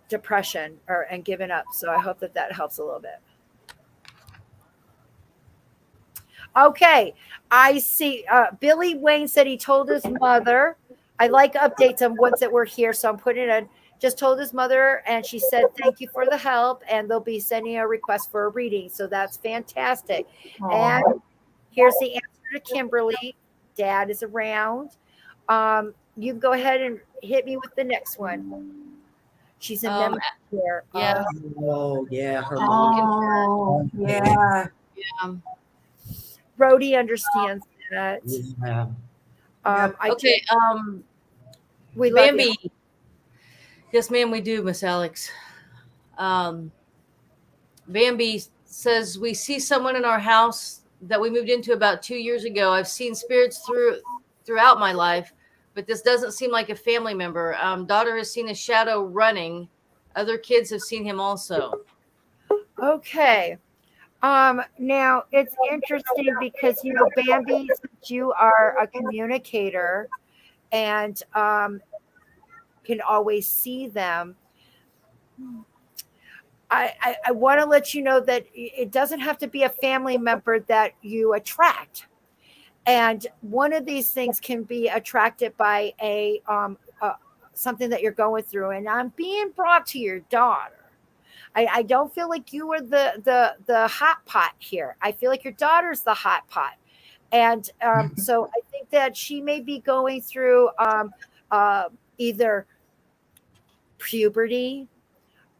depression and giving up. So I hope that helps a little bit. Okay, I see. Billy Wayne said he told his mother. I like updates on ones that were here, so I'm putting it just told his mother, and she said, thank you for the help, and they'll be sending a request for a reading. So that's fantastic. And here's the answer to Kimberly. Dad is around. You can go ahead and hit me with the next one. She's in memory care. Yeah. Oh, yeah. Her Oh, yeah. Yeah. Rody understands that. Yeah. Okay. We love you. Bambi. Yes, ma'am, we do, Miss Alex. Bambi says, we see someone in our house that we moved into about 2 years ago. I've seen spirits throughout my life, but this doesn't seem like a family member. Daughter has seen a shadow running. Other kids have seen him also. Okay. Now it's interesting because, you know, Bambi, since you are a communicator and can always see them, I want to let you know that it doesn't have to be a family member that you attract. And one of these things can be attracted by a something that you're going through. And I'm being brought to your daughter. I don't feel like you are the hot pot here. I feel like your daughter's the hot pot. And so I think that she may be going through either puberty,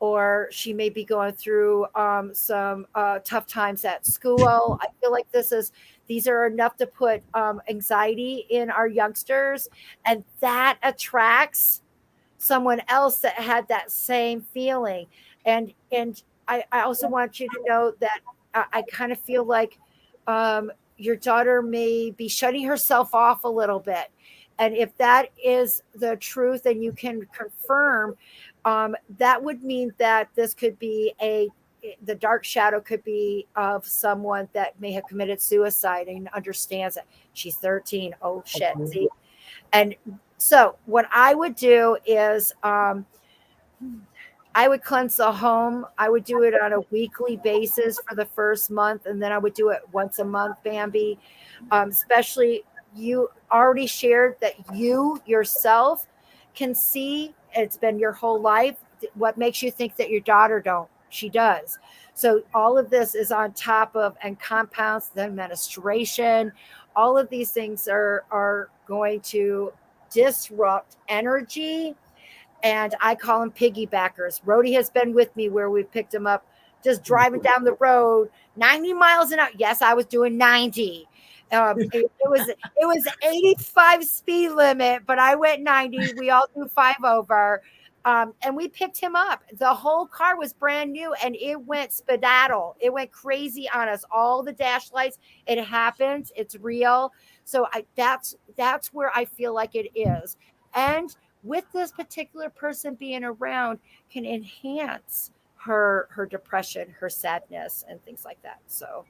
or she may be going through some tough times at school. I feel like these are enough to put anxiety in our youngsters, and that attracts someone else that had that same feeling. And I also want you to know that I kind of feel like your daughter may be shutting herself off a little bit. And if that is the truth and you can confirm, that would mean that this could be the dark shadow could be of someone that may have committed suicide and understands it. She's 13. Oh shit. See? And so what I would do is I would cleanse the home. I would do it on a weekly basis for the first month, and then I would do it once a month, Bambi. Especially, you already shared that you yourself can see. It's been your whole life. What makes you think that your daughter don't? She does. So all of this is on top of, and compounds the administration. All of these things are going to disrupt energy. And I call them piggybackers. Rody has been with me where we picked him up, just driving down the road, 90 miles an hour. Yes, I was doing 90. It was 85 speed limit, but I went 90. We all do 5 over. And we picked him up. The whole car was brand new, and it went skedaddle. It went crazy on us. All the dash lights. It happens. It's real. So that's where I feel like it is. And with this particular person being around can enhance her depression, her sadness, and things like that. So.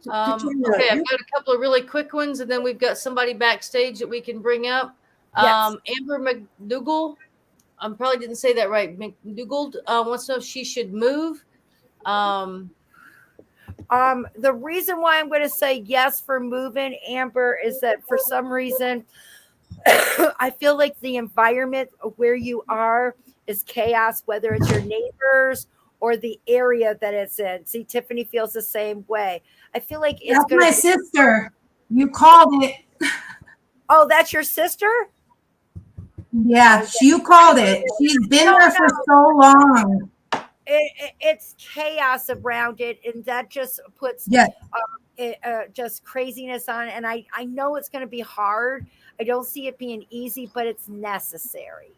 Okay, I've got a couple of really quick ones, and then we've got somebody backstage that we can bring up. Yes. Amber McDougall, I probably didn't say that right. McDougall wants to know if she should move. The reason why I'm going to say yes for moving, Amber, is that for some reason, I feel like the environment where you are is chaos, whether it's your neighbors or the area that it's in. See, Tiffany feels the same way. I feel like it's That's my sister. You called it. Oh, that's your sister? Yeah, you called it. She's been there for so long. It's chaos around it, and that just puts just craziness on. And I know it's going to be hard. I don't see it being easy, but it's necessary.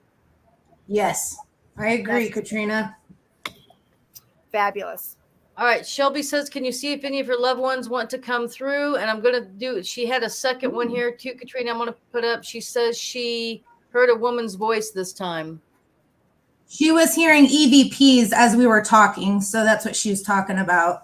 Yes, I agree, Katrina. Fabulous. All right. Shelby says, can you see if any of her loved ones want to come through? And I'm going to do it. She had a second one here too, Katrina. I'm going to put up. She says she heard a woman's voice this time. She was hearing EVPs as we were talking. So that's what she was talking about.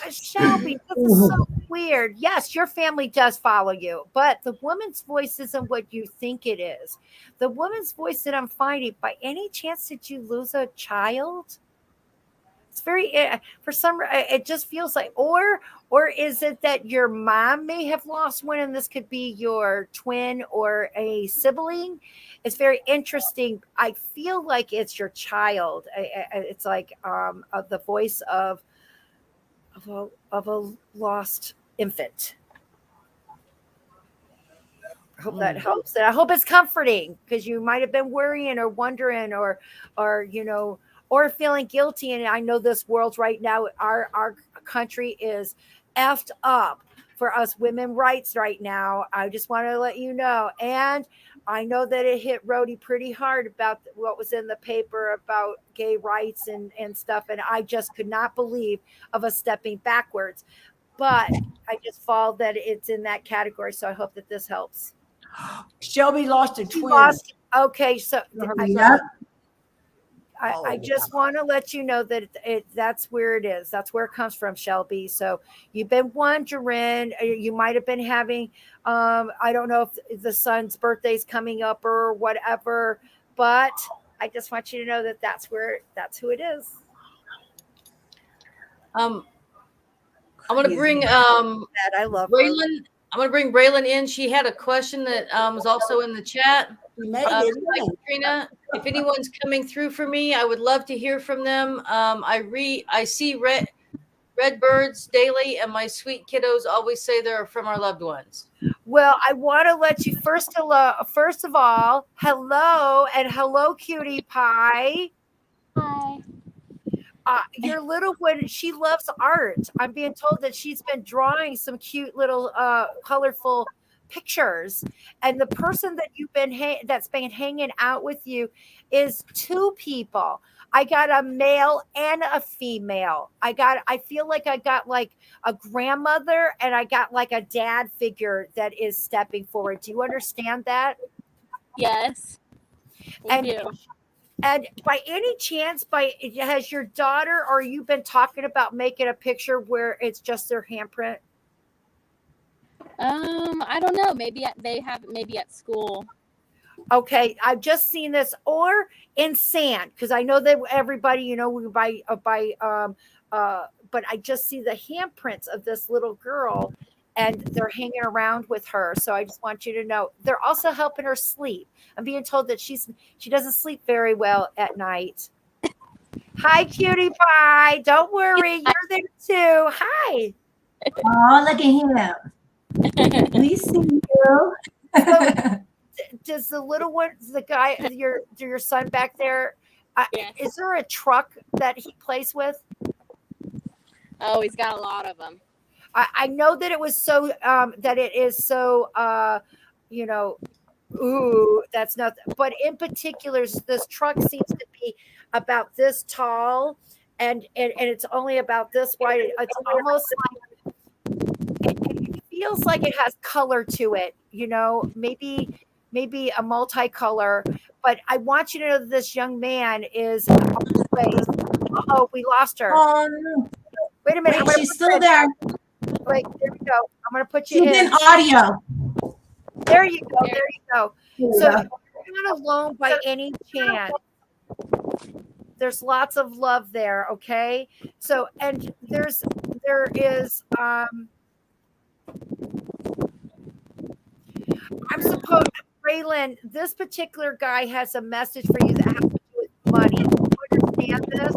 Shelby, this is so weird. Yes, your family does follow you, but the woman's voice isn't what you think it is. The woman's voice that I'm finding, by any chance did you lose a child? It's very for some. It just feels like, or is it that your mom may have lost one, and this could be your twin or a sibling? It's very interesting. I feel like it's your child. It's like the voice of a lost infant. I hope that helps. And I hope it's comforting because you might have been worrying or wondering or or feeling guilty. And I know this world right now, our country is effed up for us women rights right now. I just want to let you know. And I know that it hit Rody pretty hard about what was in the paper about gay rights and stuff. And I just could not believe of us stepping backwards. But I just fall that it's in that category. So I hope that this helps. Shelby lost a twin. Okay, so Yep. I just want to let you know that that's where it is. That's where it comes from, Shelby. So you've been wondering, you might have been having, I don't know if the son's birthday's coming up or whatever, but I just want you to know that that's who it is. I'm going to bring I love Braylon. I'm going to bring Braylon in. She had a question that was also in the chat. Katrina, if anyone's coming through for me, I would love to hear from them. I see red birds daily, and my sweet kiddos always say they're from our loved ones. Well, I want to let you first of all, hello and hello, cutie pie. Hi. Your little one, she loves art. I'm being told that she's been drawing some cute little colorful pictures, and the person that that's been hanging out with you is two people. I got a male and a female. I feel like I got like a grandmother and I got like a dad figure that is stepping forward. Do you understand that? Yes. Thank you. And by any chance, has your daughter or you've been talking about making a picture where it's just their handprint? I don't know. Maybe they have it maybe at school. Okay, I've just seen this, or in sand, because I know that everybody, we buy, but I just see the handprints of this little girl, and they're hanging around with her. So I just want you to know they're also helping her sleep. I'm being told that she doesn't sleep very well at night. Hi, cutie pie. Don't worry, you're there too. Hi. Oh, look at him. We see you. So, does the little one, the guy, your son back there, Yes. is there a truck that he plays with? Oh, he's got a lot of them. I know that it was so that it is so ooh, that's not, but in particular this truck seems to be about this tall and it's only about this wide. It's almost like it feels like it has color to it, maybe a multicolor, but I want you to know that this young man is on his way. Oh, we lost her. Oh, no. Wait a minute. Wait, she's still there. Wait, there we go. I'm going to put you She's in. in audio. There you go. There you go. So Yeah. you're not alone by any chance. There's lots of love there. Okay. So, and there is, I'm supposed, Braylon, this particular guy has a message for you that has to do with money. Do you understand this?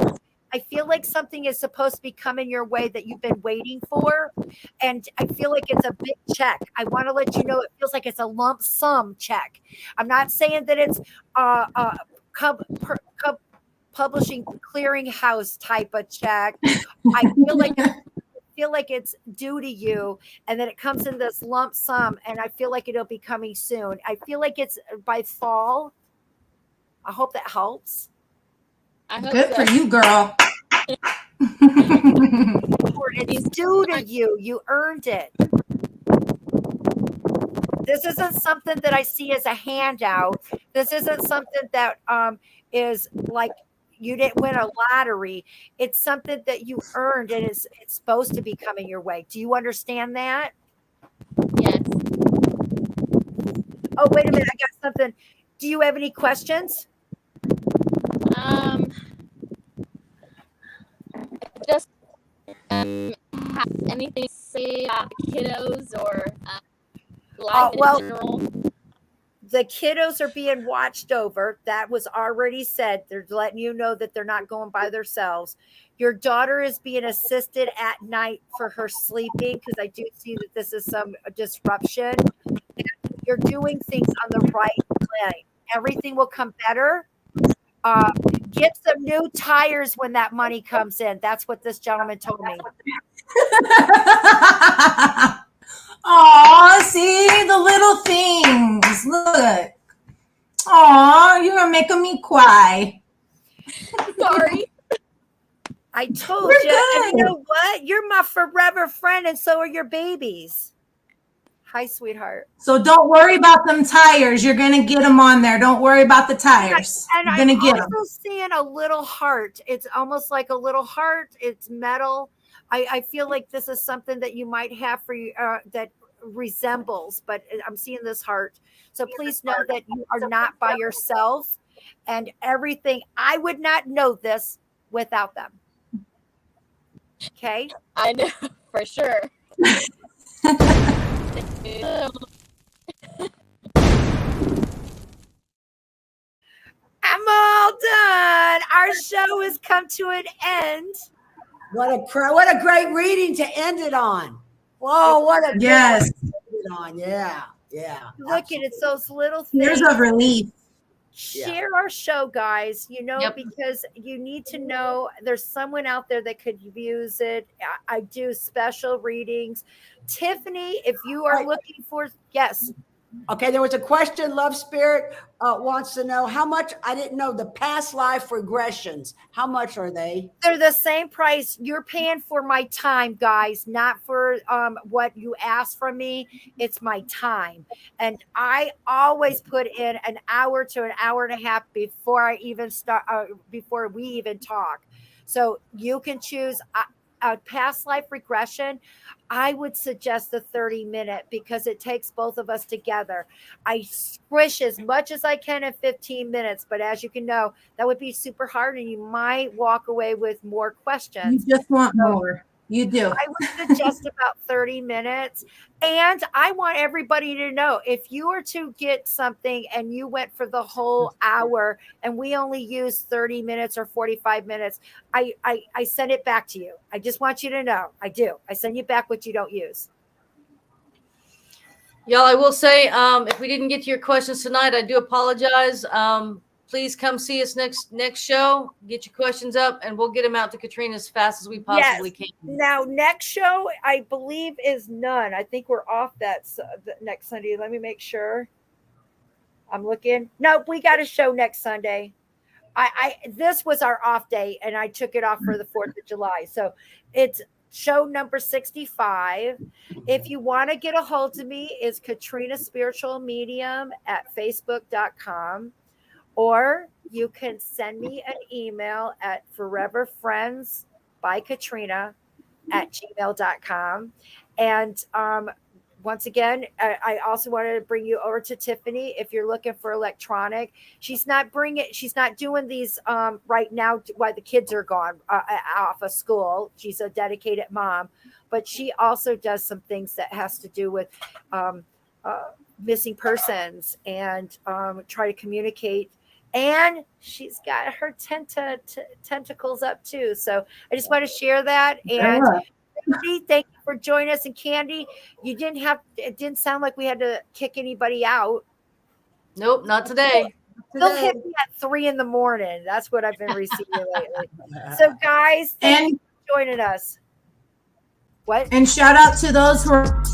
I feel like something is supposed to be coming your way that you've been waiting for. And I feel like it's a big check. I want to let you know it feels like it's a lump sum check. I'm not saying that it's publishing clearinghouse type of check. I feel like it's due to you and then it comes in this lump sum and I feel like it'll be coming soon. I feel like it's by fall. I hope that helps. Good for you, girl. It's due to you. You earned it. This isn't something that I see as a handout. This isn't something that is like you didn't win a lottery. It's something that you earned and it's supposed to be coming your way. Do you understand that? Yes. Oh, wait a minute. I got something. Do you have any questions? just have anything to say about the kiddos or life well, in general? the kiddos are being watched over. That was already said. They're letting you know that they're not going by themselves. Your daughter is being assisted at night for her sleeping, because I do see that this is some disruption. You're doing things on the right plane. Everything will come better. Get some new tires when that money comes in. That's what this gentleman told me. Aw, see the little things. Look. Aw, you're making me cry. Sorry. I told We're you. And you good. know what? You're my forever friend, and so are your babies. Hi, sweetheart. So don't worry about them tires. You're gonna get them on there. Don't worry about the tires. And You're gonna I'm get also them. seeing a little heart. It's almost like a little heart. It's metal. I feel like this is something that you might have for you that resembles, but I'm seeing this heart. So please know that you are not by yourself, and everything. I would not know this without them. Okay. I know for sure. I'm all done. Our show has come to an end. What a great reading to end it on. Whoa, what a Yes. great reading to end it on. Yeah. Look at it's those little Tears things. of relief. Share our show, guys, because you need to know there's someone out there that could use it. I do special readings. Tiffany, if you are looking for, yes. Okay, there was a question. Love Spirit wants to know how much. I didn't know the past life regressions. How much are they? They're the same price. You're paying for my time, guys, not for what you ask from me. It's my time. And I always put in an hour to an hour and a half before I even start, before we even talk. So you can choose a past life regression. I would suggest the 30-minute because it takes both of us together. I squish as much as I can in 15 minutes, but as you can know, that would be super hard and you might walk away with more questions. You just want more. You do. I would suggest about 30 minutes. And I want everybody to know if you were to get something and you went for the whole hour and we only use 30 minutes or 45 minutes, I send it back to you. I just want you to know. I do. I send you back what you don't use. Y'all, I will say, if we didn't get to your questions tonight, I do apologize. Please come see us next show. Get your questions up, and we'll get them out to Katrina as fast as we possibly can. Now, next show, I believe, is none. I think we're off that next Sunday. Let me make sure. I'm looking. No, we got a show next Sunday. This was our off day, and I took it off for the 4th of July. So it's show number 65. If you want to get a hold of me, it's Katrina Spiritual Medium at Facebook.com. Or you can send me an email at foreverfriendsbykatrina@gmail.com. And once again, I also wanted to bring you over to Tiffany. If you're looking for electronic, she's not doing these right now while the kids are gone off of school. She's a dedicated mom, but she also does some things that has to do with missing persons and try to communicate. And she's got her tentacles up too. So I just want to share that. And thank you for joining us. And Kandi, it didn't sound like we had to kick anybody out. Nope, not today. They'll hit me at 3 a.m. That's what I've been receiving lately. So guys, thank you for joining us. What? And shout out to those who are